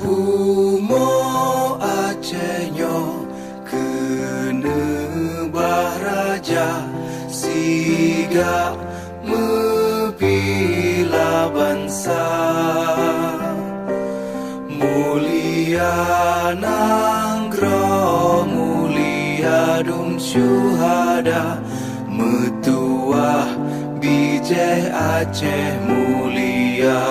Bumo Acehnya kena bahraja siga mebila bangsa mulia nanggro mulia dum syuhada metuah bijeh Aceh mulia.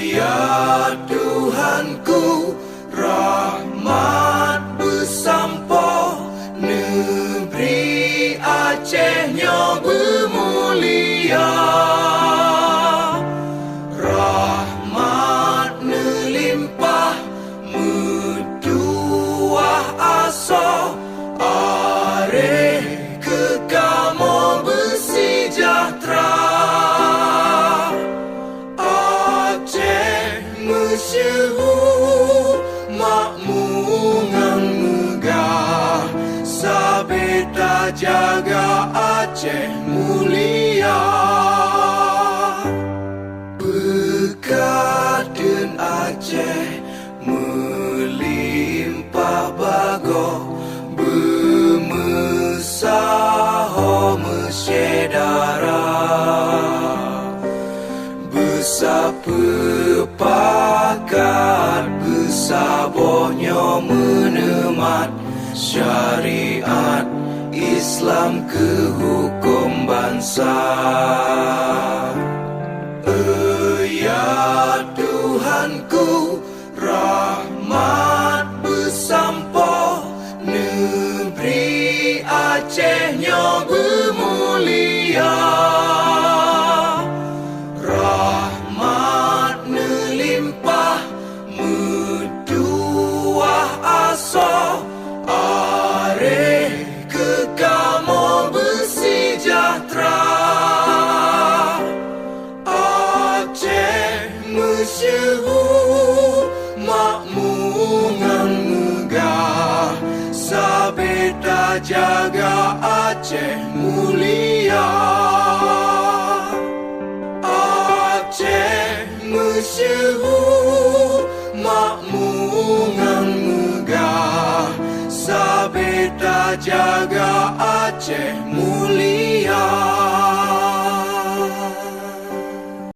Ya Tuhanku, rahmat bersampo, negeri Acehnya bermulia. Rahmat melimpah, metuah aso, areh kekamo bersejahtera. Masyhur makmungan megah, sabeta jaga Aceh mulia. Berkat dan Aceh melimpah bago, bermesaho mesyedara. Besapepakat besabohnya menemat syariat Islam ke hukum bangsa. Ya Tuhanku, rahmat bersampo, negeri Acehnya bermulia. Rahmat melimpah, metuah aso, areh kekamo bersejahtera. Aceh masyhur makmungan megah, sabeta jaga Aceh mulia. Aceh masyhur makmungan megah, sabeta jaga